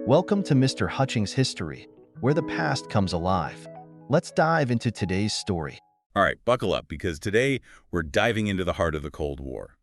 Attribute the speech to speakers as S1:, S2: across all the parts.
S1: Welcome to Mr. Hutchings History, where the past comes alive. Let's dive into today's story.
S2: All right, buckle up, because today we're diving into the heart of the Cold War.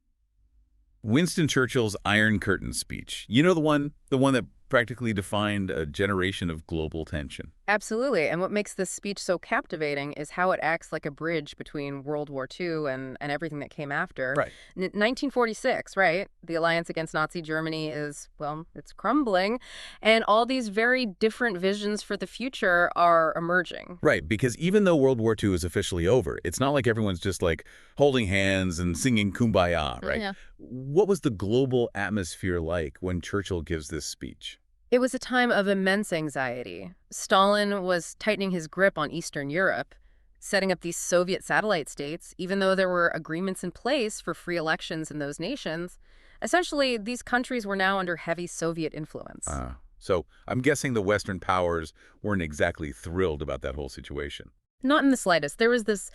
S2: Winston Churchill's Iron Curtain speech. You know the one that practically defined a generation of global tension.
S3: Absolutely. And what makes this speech so captivating is how it acts like a bridge between World War II and everything that came after.
S2: Right.
S3: 1946, right? The alliance against Nazi Germany is, well, it's crumbling. And all these very different visions for the future are emerging.
S2: Right, because even though World War II is officially over, it's not like everyone's just like holding hands and singing Kumbaya, right?
S3: Yeah.
S2: What was the global atmosphere like when Churchill gives this speech?
S3: It was a time of immense anxiety. Stalin was tightening his grip on Eastern Europe, setting up these Soviet satellite states, even though there were agreements in place for free elections in those nations. Essentially, these countries were now under heavy Soviet influence.
S2: So I'm guessing the Western powers weren't exactly thrilled about that whole situation.
S3: Not in the slightest. There was this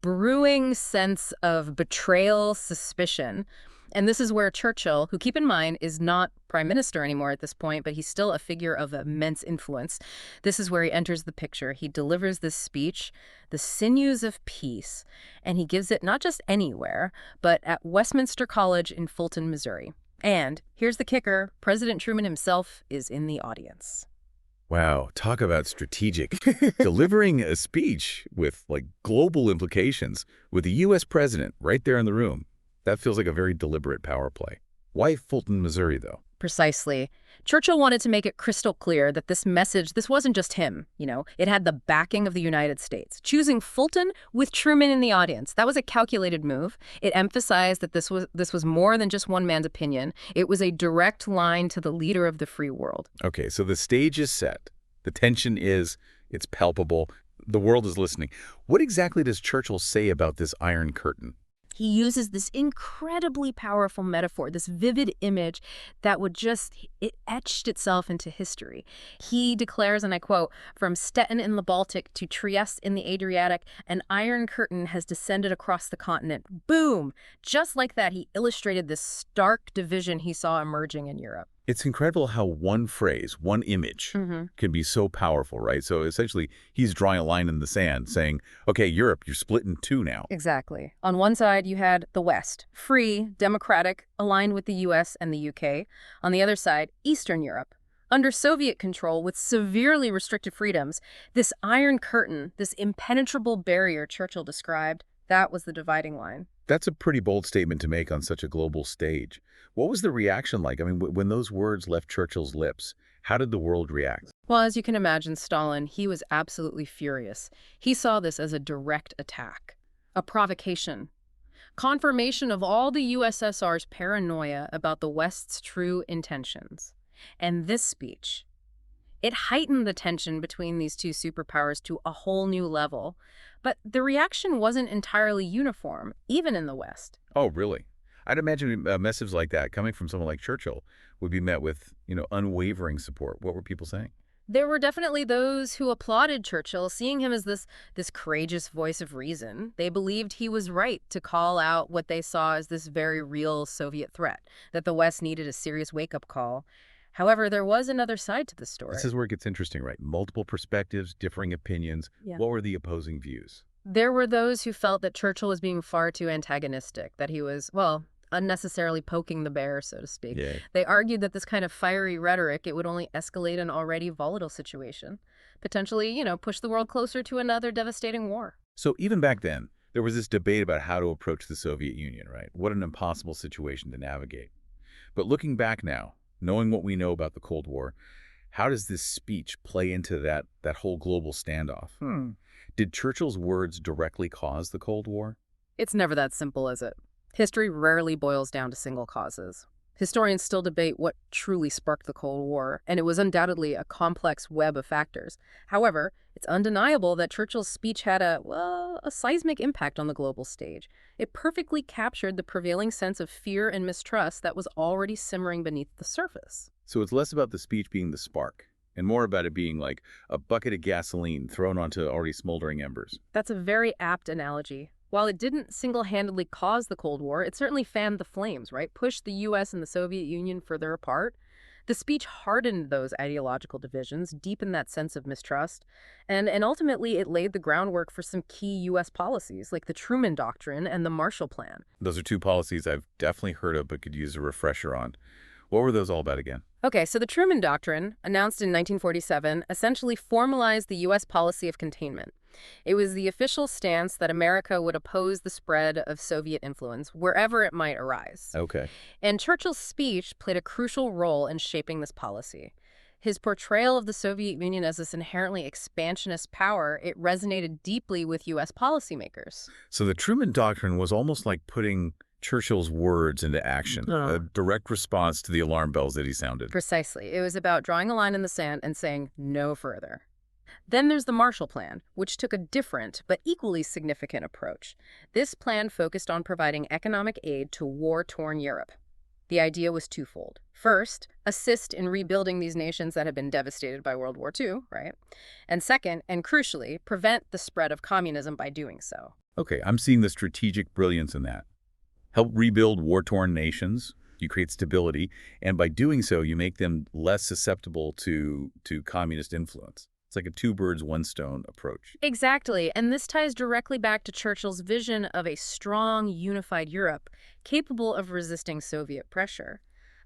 S3: brewing sense of betrayal, suspicion. And this is where Churchill, who, keep in mind, is not prime minister anymore at this point, but he's still a figure of immense influence. This is where he enters the picture. He delivers this speech, The Sinews of Peace, and he gives it not just anywhere, but at Westminster College in Fulton, Missouri. And here's the kicker, President Truman himself is in the audience.
S2: Wow, talk about strategic. Delivering a speech with, like, global implications with the U.S. president right there in the room. That feels like a very deliberate power play. Why Fulton, Missouri, though?
S3: Precisely. Churchill wanted to make it crystal clear that this message, this wasn't just him, it had the backing of the United States. Choosing Fulton with Truman in the audience, that was a calculated move. It emphasized that this was more than just one man's opinion. It was a direct line to the leader of the free world.
S2: Okay, so the stage is set. The tension it's palpable. The world is listening. What exactly does Churchill say about this Iron Curtain?
S3: He uses this incredibly powerful metaphor, this vivid image that it etched itself into history. He declares, and I quote, "From Stettin in the Baltic to Trieste in the Adriatic, an iron curtain has descended across the continent." Boom! Just like that, he illustrated this stark division he saw emerging in Europe.
S2: It's incredible how one phrase, one image, can be so powerful, right? So essentially, he's drawing a line in the sand saying, okay, Europe, you're split in two now.
S3: Exactly. On one side, you had the West, free, democratic, aligned with the US and the UK. On the other side, Eastern Europe, under Soviet control with severely restricted freedoms. This iron curtain, this impenetrable barrier Churchill described, that was the dividing line.
S2: That's a pretty bold statement to make on such a global stage. What was the reaction like? I mean, when those words left Churchill's lips, how did the world react?
S3: Well, as you can imagine, Stalin, he was absolutely furious. He saw this as a direct attack, a provocation, confirmation of all the USSR's paranoia about the West's true intentions. And this speech, it heightened the tension between these two superpowers to a whole new level. But the reaction wasn't entirely uniform, even in the West.
S2: Oh, really? I'd imagine a message like that coming from someone like Churchill would be met with, unwavering support. What were people saying?
S3: There were definitely those who applauded Churchill, seeing him as this courageous voice of reason. They believed he was right to call out what they saw as this very real Soviet threat, that the West needed a serious wake-up call. However, there was another side to the story.
S2: This is where it gets interesting, right? Multiple perspectives, differing opinions.
S3: Yeah.
S2: What were the opposing views?
S3: There were those who felt that Churchill was being far too antagonistic, that he was, well, unnecessarily poking the bear, so to speak.
S2: Yeah.
S3: They argued that this kind of fiery rhetoric, it would only escalate an already volatile situation, potentially, push the world closer to another devastating war.
S2: So even back then, there was this debate about how to approach the Soviet Union, right? What an impossible situation to navigate. But looking back now, knowing what we know about the Cold War, how does this speech play into that whole global standoff? Did Churchill's words directly cause the Cold War?
S3: It's never that simple, is it? History rarely boils down to single causes. Historians still debate what truly sparked the Cold War, and it was undoubtedly a complex web of factors. However, it's undeniable that Churchill's speech had a seismic impact on the global stage. It perfectly captured the prevailing sense of fear and mistrust that was already simmering beneath the surface.
S2: So it's less about the speech being the spark, and more about it being like a bucket of gasoline thrown onto already smoldering embers.
S3: That's a very apt analogy. While it didn't single-handedly cause the Cold War, it certainly fanned the flames, right? Pushed the U.S. and the Soviet Union further apart. The speech hardened those ideological divisions, deepened that sense of mistrust, and ultimately it laid the groundwork for some key U.S. policies like the Truman Doctrine and the Marshall Plan.
S2: Those are two policies I've definitely heard of but could use a refresher on. What were those all about again?
S3: Okay, so the Truman Doctrine, announced in 1947, essentially formalized the U.S. policy of containment. It was the official stance that America would oppose the spread of Soviet influence wherever it might arise.
S2: Okay.
S3: And Churchill's speech played a crucial role in shaping this policy. His portrayal of the Soviet Union as this inherently expansionist power, it resonated deeply with U.S. policymakers.
S2: So the Truman Doctrine was almost like putting Churchill's words into action, a direct response to the alarm bells that he sounded.
S3: Precisely. It was about drawing a line in the sand and saying no further. Then there's the Marshall Plan, which took a different but equally significant approach. This plan focused on providing economic aid to war-torn Europe. The idea was twofold. First, assist in rebuilding these nations that had been devastated by World War II, right? And second, and crucially, prevent the spread of communism by doing so.
S2: Okay, I'm seeing the strategic brilliance in that. Help rebuild war-torn nations, you create stability, and by doing so, you make them less susceptible to communist influence. It's like a two birds, one stone approach.
S3: Exactly, and this ties directly back to Churchill's vision of a strong, unified Europe, capable of resisting Soviet pressure.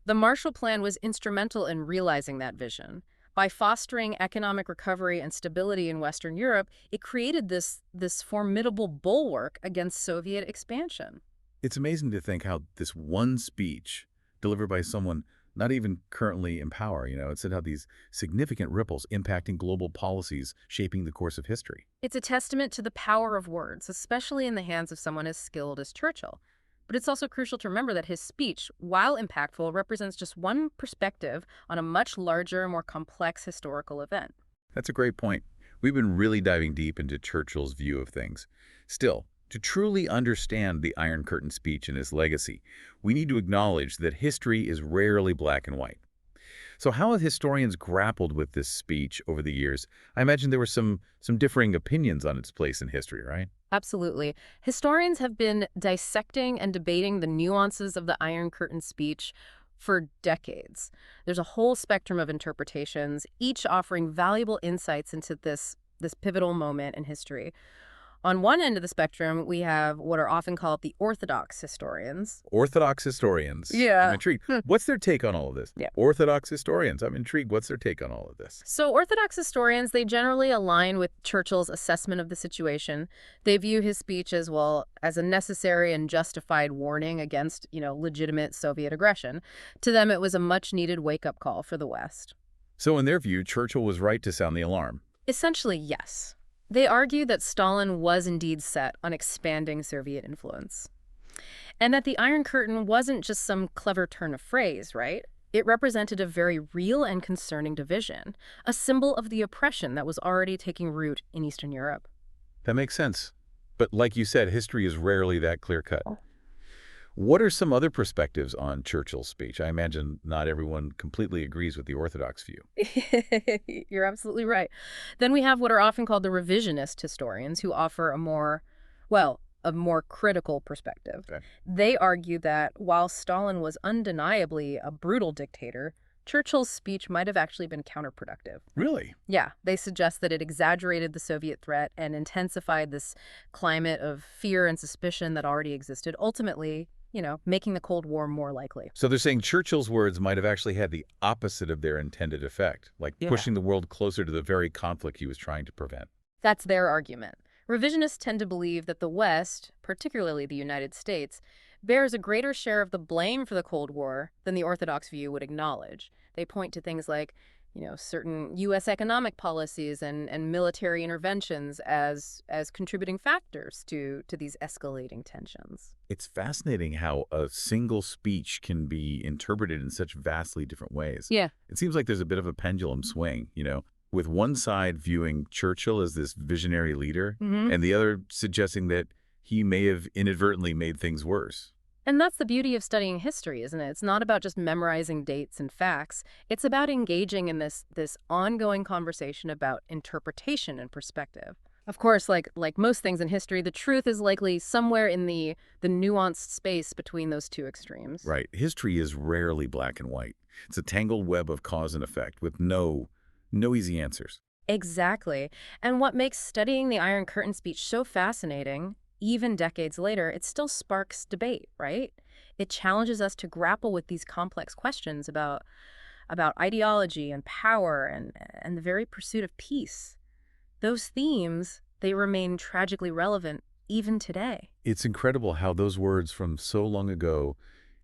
S3: The Marshall Plan was instrumental in realizing that vision. By fostering economic recovery and stability in Western Europe, it created this formidable bulwark against Soviet expansion.
S2: It's amazing to think how this one speech, delivered by someone not even currently in power, it said how these significant ripples impacting global policies shaping the course of history.
S3: It's a testament to the power of words, especially in the hands of someone as skilled as Churchill. But it's also crucial to remember that his speech, while impactful, represents just one perspective on a much larger, more complex historical event.
S2: That's a great point. We've been really diving deep into Churchill's view of things. Still, to truly understand the Iron Curtain speech and his legacy, we need to acknowledge that history is rarely black and white. So how have historians grappled with this speech over the years? I imagine there were some differing opinions on its place in history, right?
S3: Absolutely. Historians have been dissecting and debating the nuances of the Iron Curtain speech for decades. There's a whole spectrum of interpretations, each offering valuable insights into this pivotal moment in history. On one end of the spectrum, we have what are often called the Orthodox historians.
S2: Orthodox historians.
S3: Yeah.
S2: I'm intrigued. What's their take on all of this?
S3: Yeah.
S2: Orthodox historians. I'm intrigued. What's their take on all of this?
S3: So Orthodox historians, they generally align with Churchill's assessment of the situation. They view his speech as, well, as a necessary and justified warning against, legitimate Soviet aggression. To them, it was a much-needed wake-up call for the West.
S2: So in their view, Churchill was right to sound the alarm.
S3: Essentially, yes. They argue that Stalin was indeed set on expanding Soviet influence, and that the Iron Curtain wasn't just some clever turn of phrase, right? It represented a very real and concerning division, a symbol of the oppression that was already taking root in Eastern Europe.
S2: That makes sense. But like you said, history is rarely that clear-cut. What are some other perspectives on Churchill's speech? I imagine not everyone completely agrees with the Orthodox view.
S3: You're absolutely right. Then we have what are often called the revisionist historians, who offer a more critical perspective.
S2: Okay.
S3: They argue that while Stalin was undeniably a brutal dictator, Churchill's speech might have actually been counterproductive.
S2: Really?
S3: Yeah, they suggest that it exaggerated the Soviet threat and intensified this climate of fear and suspicion that already existed, ultimately, making the Cold War more likely.
S2: So they're saying Churchill's words might have actually had the opposite of their intended effect, like pushing the world closer to the very conflict he was trying to prevent.
S3: That's their argument. Revisionists tend to believe that the West, particularly the United States, bears a greater share of the blame for the Cold War than the Orthodox view would acknowledge. They point to things like, certain U.S. economic policies and military interventions as contributing factors to these escalating tensions.
S2: It's fascinating how a single speech can be interpreted in such vastly different ways.
S3: Yeah.
S2: It seems like there's a bit of a pendulum swing, with one side viewing Churchill as this visionary leader, and the other suggesting that he may have inadvertently made things worse.
S3: And that's the beauty of studying history, isn't it? It's not about just memorizing dates and facts. It's about engaging in this ongoing conversation about interpretation and perspective. Of course, like most things in history, the truth is likely somewhere in the nuanced space between those two extremes.
S2: Right. History is rarely black and white. It's a tangled web of cause and effect with no easy answers.
S3: Exactly. And what makes studying the Iron Curtain speech so fascinating, even decades later, it still sparks debate, right? It challenges us to grapple with these complex questions about ideology and power and the very pursuit of peace. Those themes, they remain tragically relevant even today.
S2: It's incredible how those words from so long ago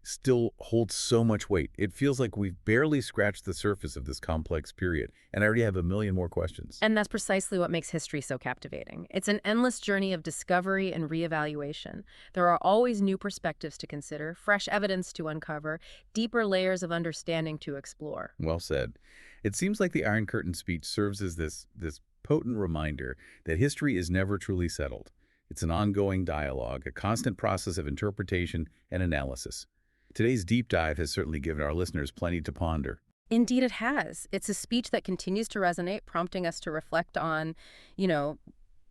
S2: still hold so much weight. It feels like we've barely scratched the surface of this complex period, and I already have a million more questions.
S3: And that's precisely what makes history so captivating. It's an endless journey of discovery and reevaluation. There are always new perspectives to consider, fresh evidence to uncover, deeper layers of understanding to explore.
S2: Well said. It seems like the Iron Curtain speech serves as this potent reminder that history is never truly settled. It's an ongoing dialogue, a constant process of interpretation and analysis. Today's deep dive has certainly given our listeners plenty to ponder.
S3: Indeed, it has. It's a speech that continues to resonate, prompting us to reflect on, you know,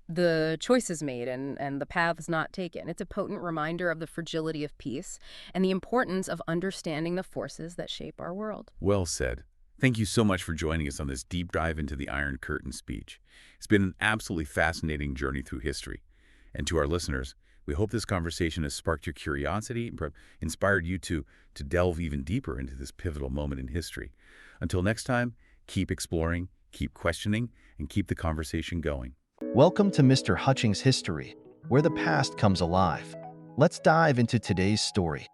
S3: the choices made and the paths not taken. It's a potent reminder of the fragility of peace and the importance of understanding the forces that shape our world.
S2: Well said. Thank you so much for joining us on this deep dive into the Iron Curtain speech. It's been an absolutely fascinating journey through history. And to our listeners, we hope this conversation has sparked your curiosity and inspired you to delve even deeper into this pivotal moment in history. Until next time, keep exploring, keep questioning, and keep the conversation going.
S1: Welcome to Mr. Hutchings History, where the past comes alive. Let's dive into today's story.